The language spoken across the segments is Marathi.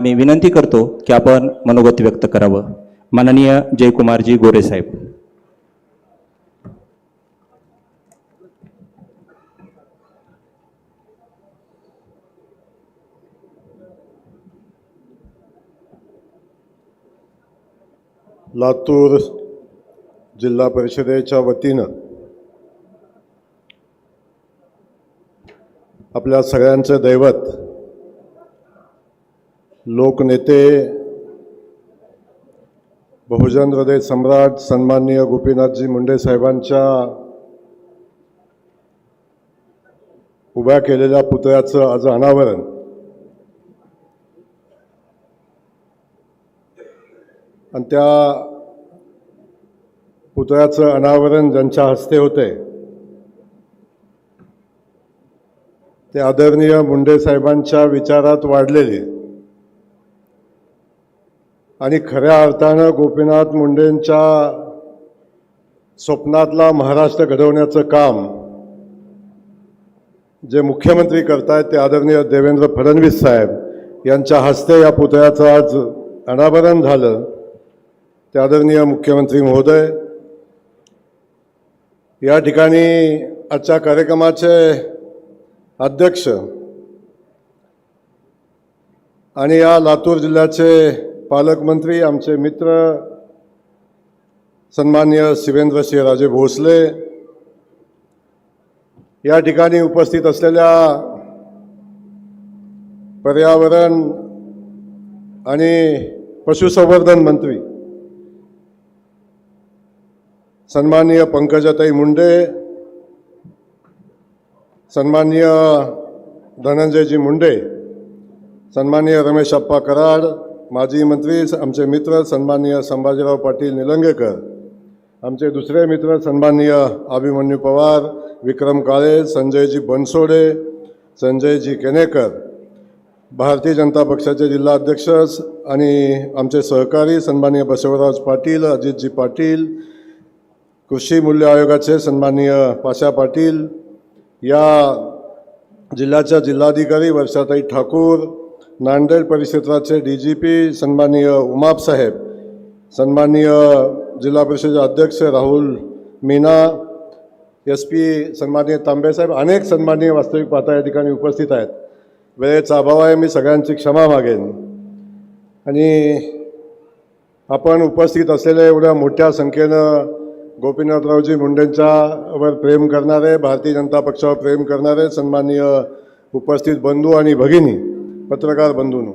मी विनंती करतो की आपण मनोगत व्यक्त करावं. माननीय जयकुमारजी गोरे साहेब. लातूर जिल्हा परिषदेच्या वतीनं आपल्या सगळ्यांचे दैवत लोकनेते बहुजन हृदय सम्राट सन्माननीय गोपीनाथजी मुंडे साहेबांच्या उभ्या केलेल्या पुतळ्याचं आज अनावरण आणि त्या पुतळ्याचं अनावरण ज्यांच्या हस्ते होते ते आदरणीय मुंडे साहेबांच्या विचारात वाढलेले आणि खऱ्या अर्थानं गोपीनाथ मुंडेंच्या स्वप्नातला महाराष्ट्र घडवण्याचं काम जे मुख्यमंत्री करतायत ते आदरणीय देवेंद्र फडणवीस साहेब यांच्या हस्ते या पुतळ्याचं आज अनावरण झालं. ते आदरणीय मुख्यमंत्री महोदय, या ठिकाणी आजच्या कार्यक्रमाचे अध्यक्ष आणि या लातूर जिल्ह्याचे पालकमंत्री आमचे मित्र सन्माननीय शिवेंद्रसिंहराजे भोसले, या ठिकाणी उपस्थित असलेल्या पर्यावरण आणि पशुसंवर्धन मंत्री सन्माननीय पंकजाताई मुंडे, सन्माननीय धनंजयजी मुंडे, सन्माननीय रमेश अप्पा कराड, माजी मंत्री आमचे मित्र सन्माननीय संभाजीराव पाटील निलंगेकर, आमचे दुसरे मित्र सन्माननीय अभिमन्यू पवार, विक्रम काळे, संजयजी बनसोडे, संजयजी केनेकर, भारतीय जनता पक्षाचे जिल्हा अध्यक्ष आणि आमचे सहकारी सन्माननीय बसवराज पाटील, अजितजी पाटील, कृषी मूल्य आयोगाचे सन्माननीय पाशा पाटील, या जिल्ह्याच्या जिल्हाधिकारी वर्षाताई ठाकूर, नांदेड परिक्षेत्राचे DGP सन्माननीय उमाप साहेब, सन्माननीय जिल्हा परिषदेचे अध्यक्ष राहुल मीना, SP सन्माननीय तांबे साहेब, अनेक सन्माननीय वास्तविक पाहता या ठिकाणी उपस्थित आहेत. वेळेचा अभाव आहे, मी सगळ्यांची क्षमा मागेन. आणि आपण उपस्थित असलेल्या एवढ्या मोठ्या संख्येनं गोपीनाथरावजी मुंडेंच्यावर प्रेम करणारे, भारतीय जनता पक्षावर प्रेम करणारे सन्माननीय उपस्थित बंधू आणि भगिनी, पत्रकार बंधूंनो,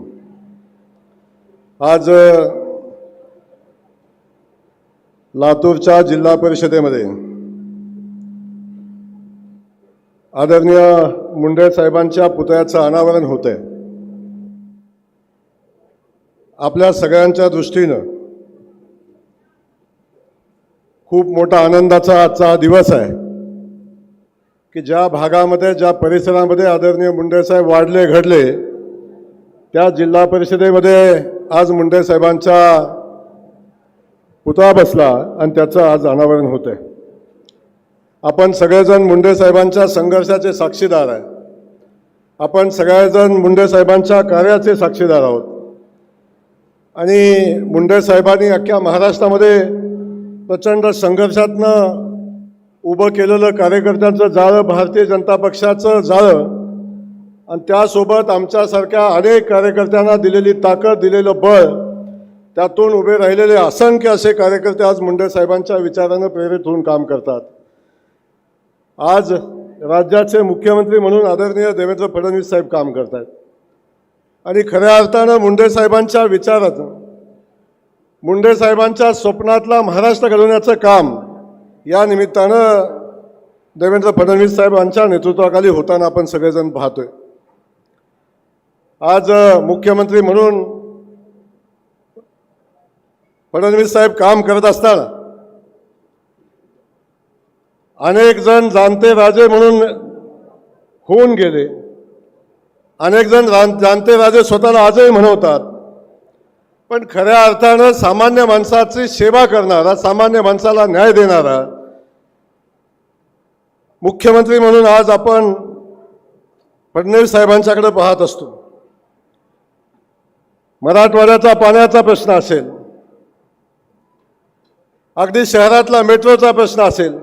आज लातूरच्या जिल्हा परिषदेमध्ये आदरणीय मुंडे साहेबांच्या पुतळ्याचं अनावरण होत आहे. आपल्या सगळ्यांच्या दृष्टीनं खूप मोठा आनंदाचा आजचा हा दिवस आहे की ज्या भागामध्ये, ज्या परिसरामध्ये आदरणीय मुंडे साहेब वाढले घडले, त्या जिल्हा परिषदेमध्ये आज मुंडे साहेबांचा पुतळा बसला आणि त्याचं आज अनावरण होत आहे. आपण सगळेजण मुंडे साहेबांच्या संघर्षाचे साक्षीदार आहे. आपण सगळेजण मुंडे साहेबांच्या कार्याचे साक्षीदार आहोत. आणि मुंडे साहेबांनी अख्ख्या महाराष्ट्रामध्ये प्रचंड संघर्षातनं उभं केलेलं कार्यकर्त्यांचं जाळं, भारतीय जनता पक्षाचं जाळं, आणि त्यासोबत आमच्यासारख्या अनेक कार्यकर्त्यांना दिलेली ताकद, दिलेलं बळ, त्यातून उभे राहिलेले असंख्य असे कार्यकर्ते आज मुंडे साहेबांच्या विचारानं प्रेरित होऊन काम करतात. आज राज्याचे मुख्यमंत्री म्हणून आदरणीय देवेंद्र फडणवीस साहेब काम करत आहेत. आणि खऱ्या अर्थानं मुंडे साहेबांच्या विचाराचं, मुंडे साहेबांच्या स्वप्नातला महाराष्ट्र घडवण्याचं काम या निमित्तानं देवेंद्र फडणवीस साहेबांच्या नेतृत्वाखाली होताना आपण सगळेजण पाहतोय. आज मुख्यमंत्री म्हणून फडणवीस साहेब काम करत असताना अनेक जण जाणते राजे म्हणून होऊन गेले. अनेक जण जाणते राजे स्वतःला आजही म्हणवतात. पण खऱ्या अर्थानं सामान्य माणसाची सेवा करणारा, सामान्य माणसाला न्याय देणारा मुख्यमंत्री म्हणून आज आपण फडणवीस साहेबांच्याकडे पाहत असतो. मराठवाड्याचा पाण्याचा प्रश्न असेल, अगदी शहरातला मेट्रोचा प्रश्न असेल,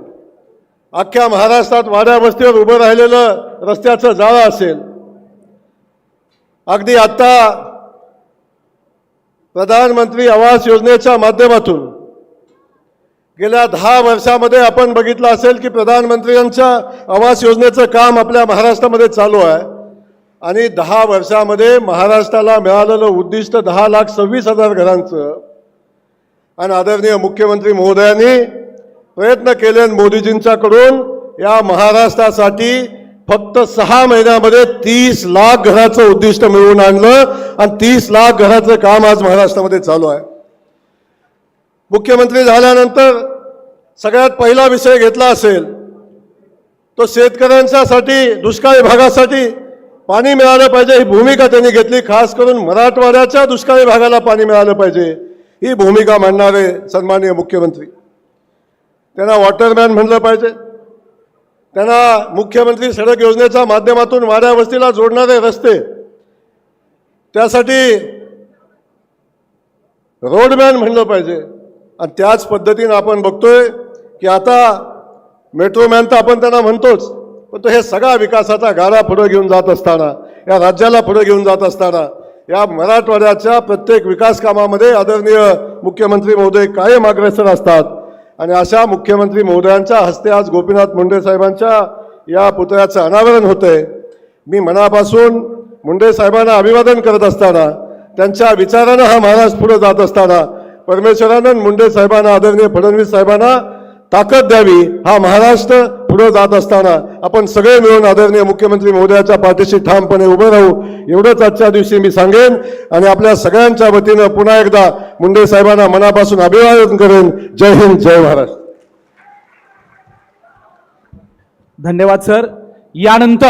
अख्ख्या महाराष्ट्रात वाड्या वस्तीवर उभं राहिलेलं रस्त्याचं जाळं असेल, अगदी आत्ता प्रधानमंत्री आवास योजनेच्या माध्यमातून गेल्या 10 वर्षामध्ये आपण बघितलं असेल की प्रधानमंत्र्यांच्या आवास योजनेचं काम आपल्या महाराष्ट्रामध्ये चालू आहे आणि 10 वर्षामध्ये महाराष्ट्राला मिळालेलं उद्दिष्ट 10,26,000 घरांचं आणि आदरणीय मुख्यमंत्री महोदयांनी प्रयत्न केले मोदीजींच्याकडून या महाराष्ट्रासाठी फक्त 6 महिन्यामध्ये 30 लाख घराचं उद्दिष्ट मिळवून आणलं आणि 30 लाख घराचं काम आज महाराष्ट्रामध्ये चालू आहे. मुख्यमंत्री झाल्यानंतर सगळ्यात पहिला विषय घेतला असेल तो शेतकऱ्यांच्यासाठी दुष्काळी भागासाठी पाणी मिळालं पाहिजे ही भूमिका त्यांनी घेतली. खास करून मराठवाड्याच्या दुष्काळी भागाला पाणी मिळालं पाहिजे ही भूमिका मांडणारे सन्माननीय मुख्यमंत्री. त्यांना वॉटरमॅन म्हणलं पाहिजे, त्यांना मुख्यमंत्री सडक योजनेच्या माध्यमातून वाड्या वस्तीला जोडणारे रस्ते त्यासाठी रोडमॅन म्हणलं पाहिजे. आणि त्याच पद्धतीनं आपण बघतोय की आता मेट्रोमॅन तर आपण त्यांना म्हणतोच, पण तो हे सगळा विकासाचा गाडा पुढे घेऊन जात असताना, या राज्याला पुढे घेऊन जात असताना या मराठवाड्याच्या प्रत्येक विकास कामामध्ये आदरणीय मुख्यमंत्री महोदय कायम अग्रेसर असतात. आणि अशा मुख्यमंत्री महोदयांच्या हस्ते आज गोपीनाथ मुंडे साहेबांच्या या पुतळ्याचं अनावरण होतंय. मी मनापासून मुंडे साहेबांना अभिवादन करत असताना, त्यांच्या विचारानं हा महाराष्ट्र पुढे जात असताना परमेश्वरानं मुंडे साहेबांना, आदरणीय फडणवीस साहेबांना ताकद द्यावी. हा महाराष्ट्र पुढे जात असताना आपण सगळे मिळून आदरणीय मुख्यमंत्री महोदयाच्या पाठीशी ठामपणे उभं राहू एवढंच आजच्या दिवशी मी सांगेन. आणि आपल्या सगळ्यांच्या वतीनं पुन्हा एकदा मुंडे साहेबांना मनापासून अभिवादन करेन. जय हिंद, जय महाराष्ट्र. धन्यवाद सर. यानंतर